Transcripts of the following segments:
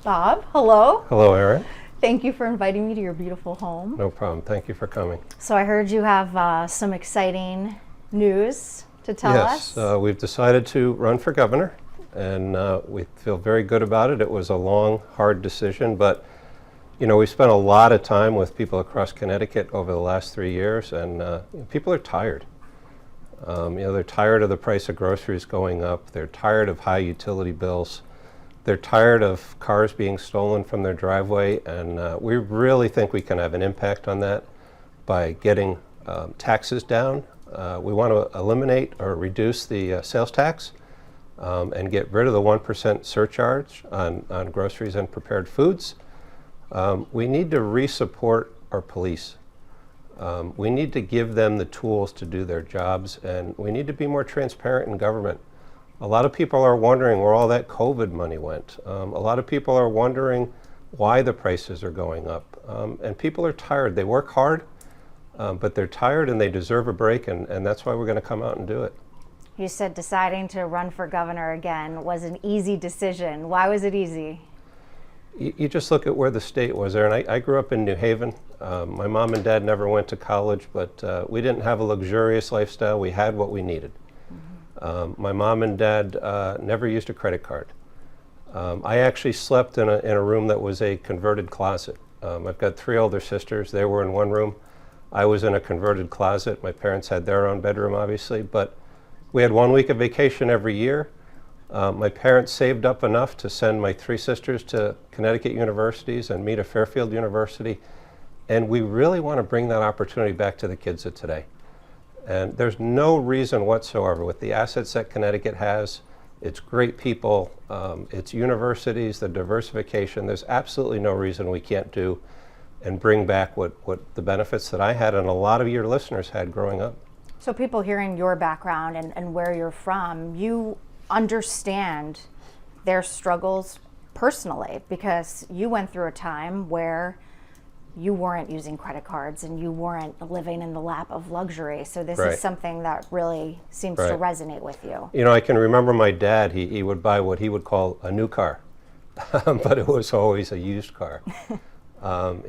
Bob, hello. Hello, Erin. Thank you for inviting me to your beautiful home. No problem. Thank you for coming. So I heard you have some exciting news to tell us. Yes, we've decided to run for governor, and we feel very good about it. It was a long, hard decision, but we spent a lot of time with people across Connecticut over the last 3 years, and people are tired. They're tired of the price of groceries going up. They're tired of high utility bills. They're tired of cars being stolen from their driveway, and we really think we can have an impact on that by getting taxes down. We want to eliminate or reduce the sales tax and get rid of the 1% surcharge on groceries and prepared foods. We need to re-support our police. We need to give them the tools to do their jobs, and we need to be more transparent in government. A lot of people are wondering where all that COVID money went. A lot of people are wondering why the prices are going up. And people are tired. They work hard, but they're tired and they deserve a break, and that's why we're going to come out and do it. You said deciding to run for governor again was an easy decision. Why was it easy? You just look at where the state was there, and I grew up in New Haven. My mom and dad never went to college, but we didn't have a luxurious lifestyle. We had what we needed. My mom and dad never used a credit card. I actually slept in a room that was a converted closet. I've got 3 older sisters. They were in one room. I was in a converted closet. My parents had their own bedroom, obviously, but we had 1 week of vacation every year. My parents saved up enough to send my 3 sisters to Connecticut universities and me to Fairfield University. And we really want to bring that opportunity back to the kids of today. And there's no reason whatsoever with the assets that Connecticut has, its great people, its universities, the diversification, there's absolutely no reason we can't do and bring back what the benefits that I had and a lot of your listeners had growing up. So people hearing your background and where you're from, you understand their struggles personally because you went through a time where you weren't using credit cards and you weren't living in the lap of luxury. So this Right. is something that really seems to resonate with you. I can remember my dad, he would buy what he would call a new car, but it was always a used car.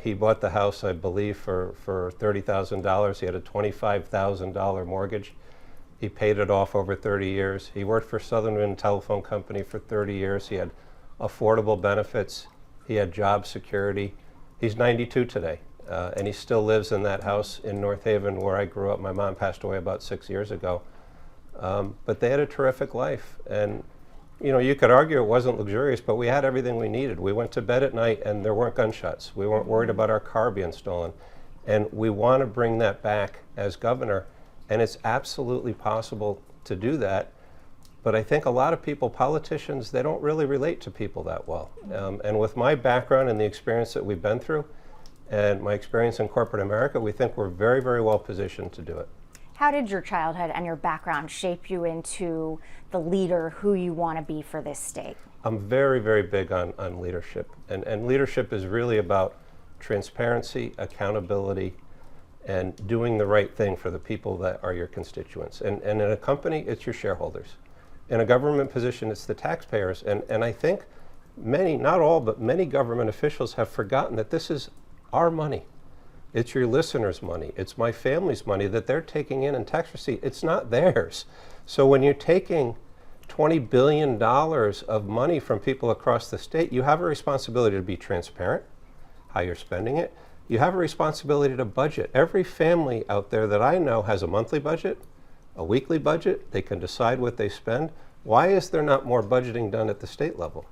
He bought the house, I believe, for $30,000. He had a $25,000 mortgage. He paid it off over 30 years. He worked for Southern Wind Telephone Company for 30 years. He had affordable benefits. He had job security. He's 92 today, and he still lives in that house in North Haven where I grew up. My mom passed away about 6 years ago. But they had a terrific life. And, you could argue it wasn't luxurious, but we had everything we needed. We went to bed at night and there weren't gunshots. We weren't worried about our car being stolen. And we want to bring that back as governor. And it's absolutely possible to do that. But I think a lot of people, politicians, they don't really relate to people that well. And with my background and the experience that we've been through, and my experience in corporate America, we think we're very, very well positioned to do it. How did your childhood and your background shape you into the leader who you want to be for this state? I'm very, very big on leadership. And leadership is really about transparency, accountability, and doing the right thing for the people that are your constituents. And in a company, it's your shareholders. In a government position, it's the taxpayers. And I think many, not all, but many government officials have forgotten that this is our money. It's your listeners' money. It's my family's money that they're taking in tax receipt. It's not theirs. So when you're taking $20 billion of money from people across the state, you have a responsibility to be transparent, how you're spending it. You have a responsibility to budget. Every family out there that I know has a monthly budget, a weekly budget. They can decide what they spend. Why is there not more budgeting done at the state level?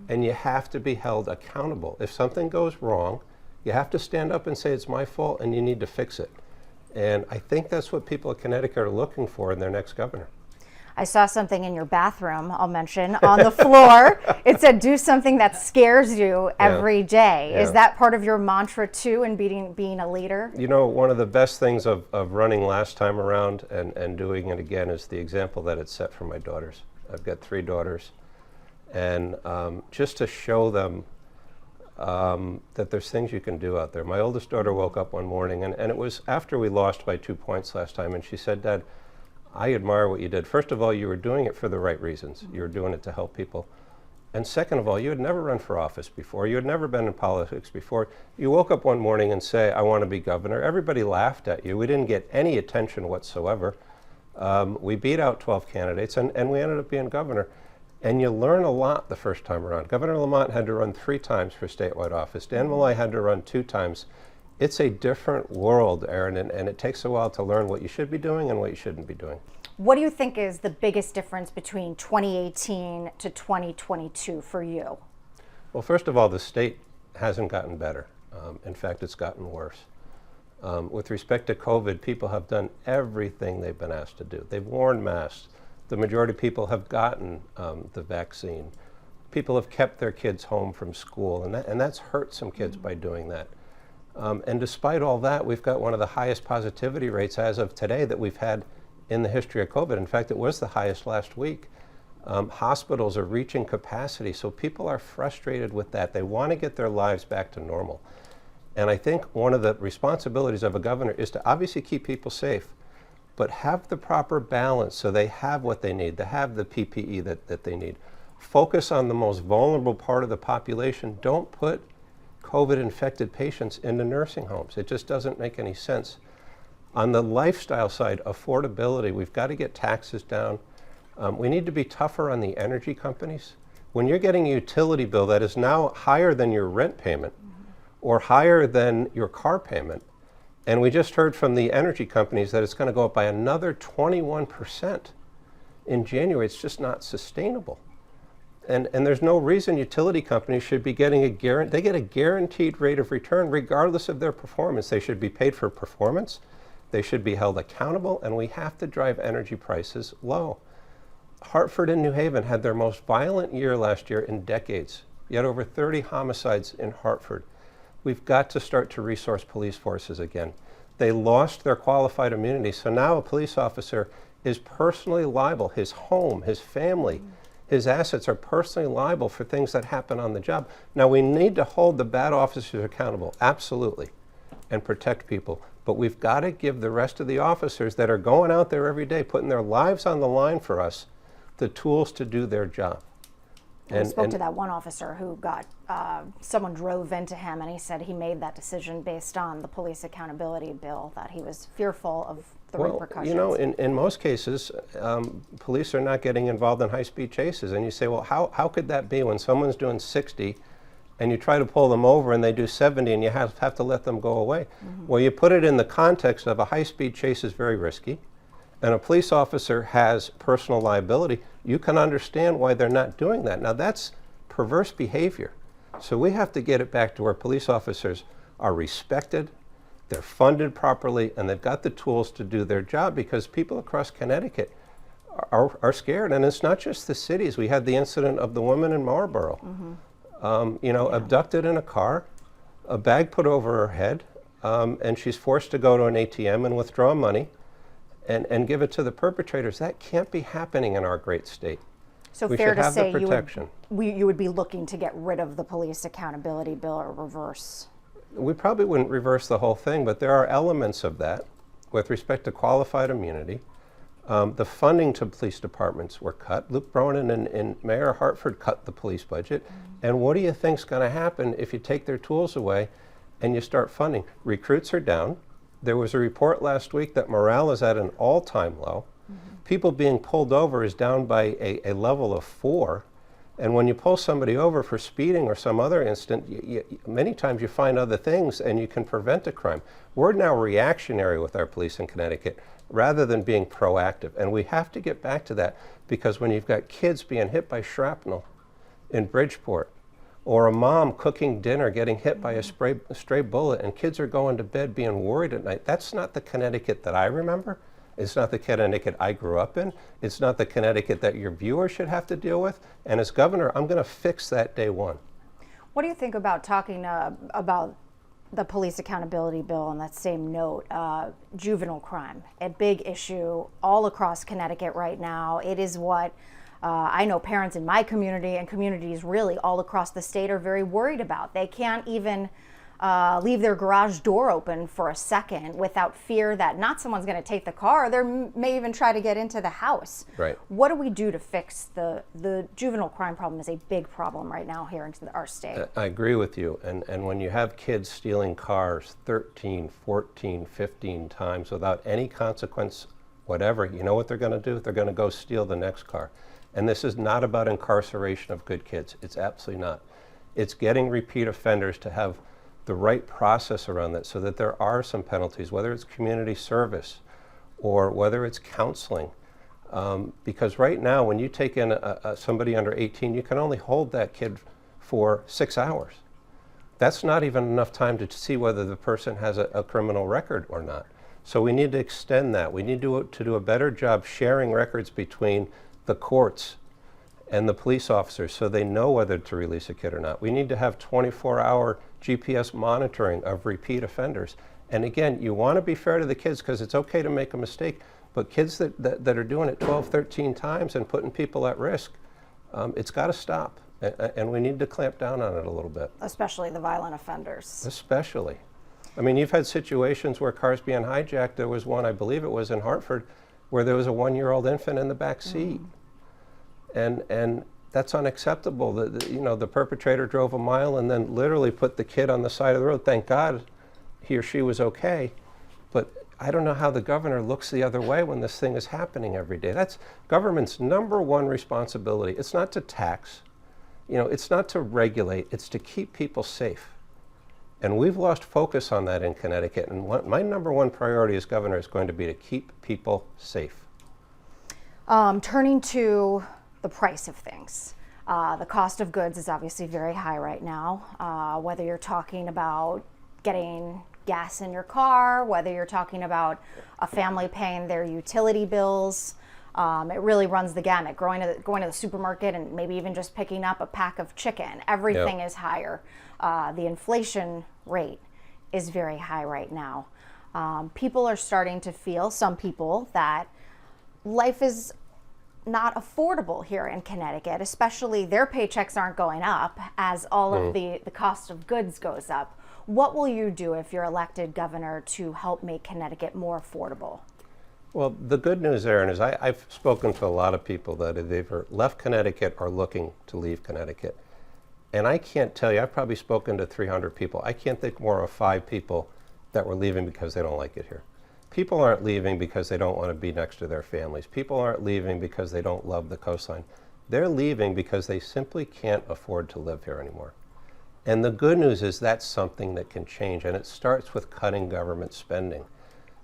And you have to be held accountable. If something goes wrong, you have to stand up and say it's my fault and you need to fix it. And I think that's what people of Connecticut are looking for in their next governor. I saw something in your bathroom, I'll mention, on the floor. It said, do something that scares you every day. Yeah. Is that part of your mantra too in being a leader? One of the best things of running last time around and doing it again is the example that it set for my daughters. I've got 3 daughters. And just to show them that there's things you can do out there. My oldest daughter woke up one morning, and it was after we lost by 2 points last time, and she said, Dad, I admire what you did. First of all, you were doing it for the right reasons. You were doing it to help people. And second of all, you had never run for office before. You had never been in politics before. You woke up one morning and say, I want to be governor. Everybody laughed at you. We didn't get any attention whatsoever. We beat out 12 candidates, and we ended up being governor. And you learn a lot the first time around. Governor Lamont had to run 3 times for statewide office. Dan Malloy had to run 2 times. It's a different world, Erin, and it takes a while to learn what you should be doing and what you shouldn't be doing. What do you think is the biggest difference between 2018 to 2022 for you? Well, first of all, the state hasn't gotten better. In fact, it's gotten worse. With respect to COVID, people have done everything they've been asked to do. They've worn masks. The majority of people have gotten the vaccine. People have kept their kids home from school, and that's hurt some kids by doing that. And despite all that, we've got one of the highest positivity rates as of today that we've had in the history of COVID. In fact, it was the highest last week. Hospitals are reaching capacity, so people are frustrated with that. They want to get their lives back to normal. And I think one of the responsibilities of a governor is to obviously keep people safe, but have the proper balance so they have what they need. They have the PPE that they need. Focus on the most vulnerable part of the population. Don't put COVID-infected patients into nursing homes. It just doesn't make any sense. On the lifestyle side, affordability, we've got to get taxes down. We need to be tougher on the energy companies. When you're getting a utility bill that is now higher than your rent payment or higher than your car payment, and we just heard from the energy companies that it's going to go up by another 21% in January, it's just not sustainable. And there's no reason utility companies should be getting they get a guaranteed rate of return regardless of their performance. They should be paid for performance. They should be held accountable, and we have to drive energy prices low. Hartford and New Haven had their most violent year last year in decades. You had over 30 homicides in Hartford. We've got to start to resource police forces again. They lost their qualified immunity, so now a police officer is personally liable. His home, his family, his assets are personally liable for things that happen on the job. Now, we need to hold the bad officers accountable, absolutely, and protect people. But we've got to give the rest of the officers that are going out there every day, putting their lives on the line for us, the tools to do their job. We spoke to that one officer who got, someone drove into him, and he said he made that decision based on the police accountability bill, that he was fearful of the repercussions. You know, in most cases, police are not getting involved in high-speed chases. And you say, well, how could that be when someone's doing 60 and you try to pull them over and they do 70 and you have to let them go away? Well, you put it in the context of a high-speed chase is very risky, and a police officer has personal liability. You can understand why they're not doing that. Now, that's perverse behavior. So we have to get it back to where police officers are respected, they're funded properly, and they've got the tools to do their job, because people across Connecticut are scared. And it's not just the cities. We had the incident of the woman in Marlborough, abducted in a car, a bag put over her head, and she's forced to go to an ATM and withdraw money and give it to the perpetrators. That can't be happening in our great state. So we fair should to have say the protection. you would be looking to get rid of the police accountability bill or reverse? We probably wouldn't reverse the whole thing, but there are elements of that with respect to qualified immunity. The funding to police departments were cut. Luke Bronin and Mayor Hartford cut the police budget. And what do you think's going to happen if you take their tools away and you start funding? Recruits are down. There was a report last week that morale is at an all-time low. People being pulled over is down by a level of 4. And when you pull somebody over for speeding or some other incident, many times you find other things and you can prevent a crime. We're now reactionary with our police in Connecticut rather than being proactive. And we have to get back to that, because when you've got kids being hit by shrapnel in Bridgeport, or a mom cooking dinner getting hit by a stray bullet, and kids are going to bed being worried at night, that's not the Connecticut that I remember. It's not the Connecticut I grew up in. It's not the Connecticut that your viewers should have to deal with. And as governor, I'm going to fix that day one. What do you think about talking about the police accountability bill on that same note? Juvenile crime, a big issue all across Connecticut right now. It is what I know parents in my community and communities really all across the state are very worried about. They can't even leave their garage door open for a second without fear that not someone's going to take the car, they may even try to get into the house. Right. What do we do to fix the juvenile crime problem? Is a big problem right now here in our state. I agree with you. And when you have kids stealing cars 13, 14, 15 times without any consequence whatever, you know what they're going to do? They're going to go steal the next car. And this is not about incarceration of good kids. It's absolutely not. It's getting repeat offenders to have the right process around that so that there are some penalties, whether it's community service or whether it's counseling. Because right now, when you take in somebody under 18, you can only hold that kid for 6 hours. That's not even enough time to see whether the person has a criminal record or not. So we need to extend that. We need to do a better job sharing records between the courts and the police officers so they know whether to release a kid or not. We need to have 24-hour GPS monitoring of repeat offenders. And again, you want to be fair to the kids because it's okay to make a mistake, but kids that are doing it 12, 13 times and putting people at risk, it's got to stop. And we need to clamp down on it a little bit. Especially the violent offenders. Especially. I mean, you've had situations where cars being hijacked. There was one, I believe it was in Hartford, where there was a 1-year-old infant in the back seat. And that's unacceptable. The perpetrator drove a mile and then literally put the kid on the side of the road. Thank God he or she was okay. But I don't know how the governor looks the other way when this thing is happening every day. That's government's number one responsibility. It's not to tax, it's not to regulate, it's to keep people safe. And we've lost focus on that in Connecticut. And my number one priority as governor is going to be to keep people safe. Turning to the price of things. The cost of goods is obviously very high right now. Whether you're talking about getting gas in your car, whether you're talking about a family paying their utility bills, it really runs the gamut. Going to the supermarket and maybe even just picking up a pack of chicken. Everything is higher. The inflation rate is very high right now. People are starting to feel, some people, that life is not affordable here in Connecticut, especially their paychecks aren't going up as all of the cost of goods goes up. What will you do if you're elected governor to help make Connecticut more affordable? Well, the good news, Erin, is I've spoken to a lot of people that have either left Connecticut or looking to leave Connecticut. And I can't tell you, I've probably spoken to 300 people. I can't think more of 5 people that were leaving because they don't like it here. People aren't leaving because they don't want to be next to their families. People aren't leaving because they don't love the coastline. They're leaving because they simply can't afford to live here anymore. And the good news is that's something that can change, and it starts with cutting government spending.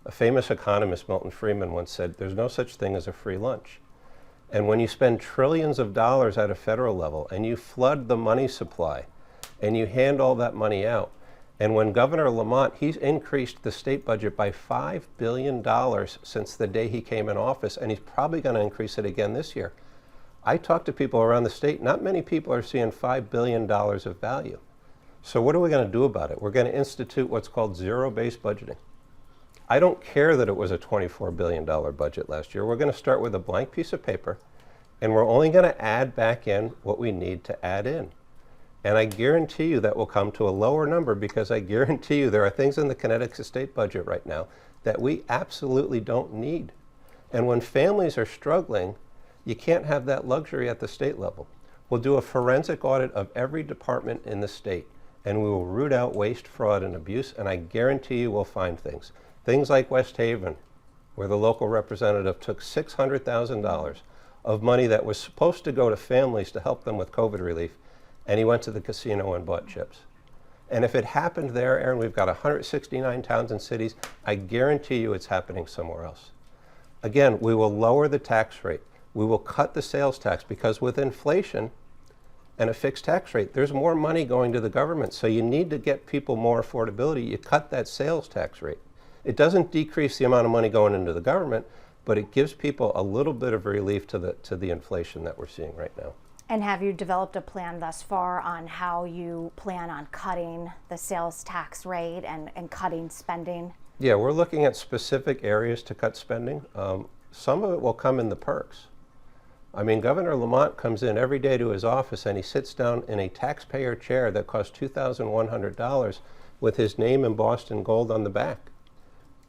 A famous economist, Milton Friedman, once said, there's no such thing as a free lunch. And when you spend trillions of dollars at a federal level and you flood the money supply and you hand all that money out, and when Governor Lamont, he's increased the state budget by $5 billion since the day he came in office, and he's probably going to increase it again this year. I talk to people around the state, not many people are seeing $5 billion of value. So what are we going to do about it? We're going to institute what's called zero-based budgeting. I don't care that it was a $24 billion budget last year. We're going to start with a blank piece of paper, and we're only going to add back in what we need to add in. And I guarantee you that will come to a lower number because I guarantee you there are things in the Connecticut state budget right now that we absolutely don't need. And when families are struggling, you can't have that luxury at the state level. We'll do a forensic audit of every department in the state, and we will root out waste, fraud, and abuse, and I guarantee you we'll find things. Things like West Haven, where the local representative took $600,000 of money that was supposed to go to families to help them with COVID relief, and he went to the casino and bought chips. And if it happened there, Erin, we've got 169 towns and cities, I guarantee you it's happening somewhere else. Again, we will lower the tax rate. We will cut the sales tax because with inflation and a fixed tax rate, there's more money going to the government. So you need to get people more affordability. You cut that sales tax rate. It doesn't decrease the amount of money going into the government, but it gives people a little bit of relief to the inflation that we're seeing right now. And have you developed a plan thus far on how you plan on cutting the sales tax rate and cutting spending? Yeah, we're looking at specific areas to cut spending. Some of it will come in the perks. I mean, Governor Lamont comes in every day to his office and he sits down in a taxpayer chair that costs $2,100. with his name embossed in gold on the back.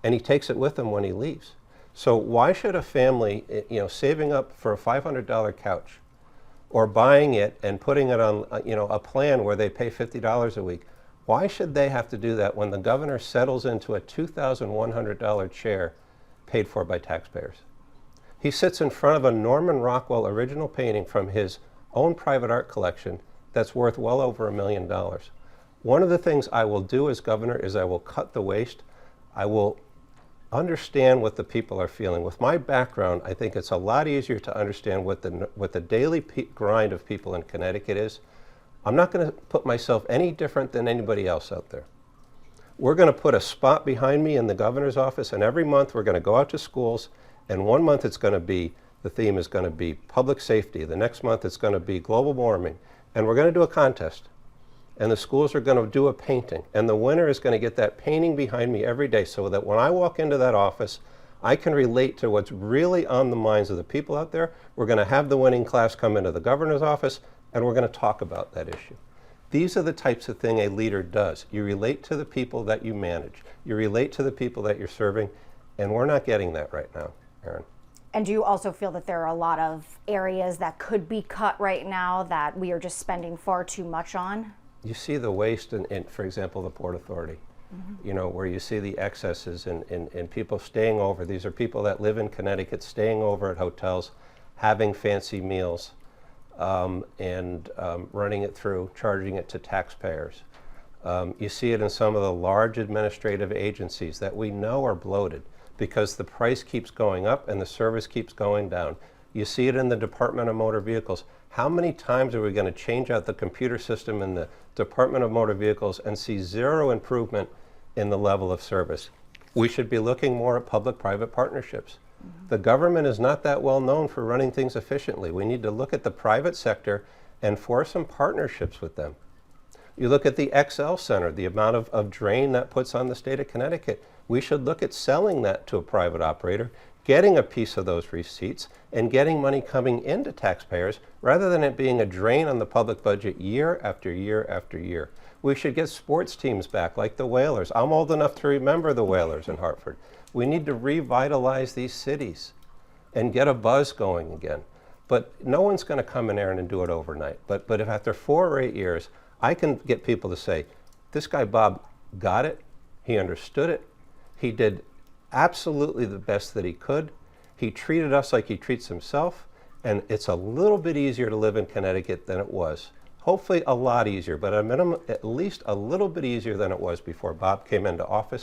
And he takes it with him when he leaves. So why should a family, saving up for a $500 couch or buying it and putting it on, a plan where they pay $50 a week, why should they have to do that when the governor settles into a $2,100 chair paid for by taxpayers? He sits in front of a Norman Rockwell original painting from his own private art collection that's worth well over $1 million. One of the things I will do as governor is I will cut the waste. I will understand what the people are feeling. With my background, I think it's a lot easier to understand what the daily grind of people in Connecticut is. I'm not going to put myself any different than anybody else out there. We're going to put a spot behind me in the governor's office, and every month we're going to go out to schools, and one month the theme is going to be public safety. The next month it's going to be global warming, and we're going to do a contest. And the schools are going to do a painting, and the winner is going to get that painting behind me every day so that when I walk into that office, I can relate to what's really on the minds of the people out there. We're going to have the winning class come into the governor's office, and we're going to talk about that issue. These are the types of thing a leader does. You relate to the people that you manage. You relate to the people that you're serving, and we're not getting that right now, Erin. And do you also feel that there are a lot of areas that could be cut right now that we are just spending far too much on? You see the waste in, for example, the Port Authority, where you see the excesses and people staying over. These are people that live in Connecticut, staying over at hotels, having fancy meals, and running it through, charging it to taxpayers. You see it in some of the large administrative agencies that we know are bloated because the price keeps going up and the service keeps going down. You see it in the Department of Motor Vehicles. How many times are we going to change out the computer system in the Department of Motor Vehicles and see zero improvement in the level of service? We should be looking more at public-private partnerships. The government is not that well known for running things efficiently. We need to look at the private sector and force some partnerships with them. You look at the XL Center, the amount of drain that puts on the state of Connecticut. We should look at selling that to a private operator, getting a piece of those receipts, and getting money coming into taxpayers rather than it being a drain on the public budget year after year after year. We should get sports teams back like the Whalers. I'm old enough to remember the Whalers in Hartford. We need to revitalize these cities and get a buzz going again. But no one's going to come in there and do it overnight. But if after 4 or 8 years, I can get people to say, this guy Bob got it, he understood it, he did absolutely the best that he could, he treated us like he treats himself, and it's a little bit easier to live in Connecticut than it was. Hopefully a lot easier, but at a minimum, at least a little bit easier than it was before Bob came into office.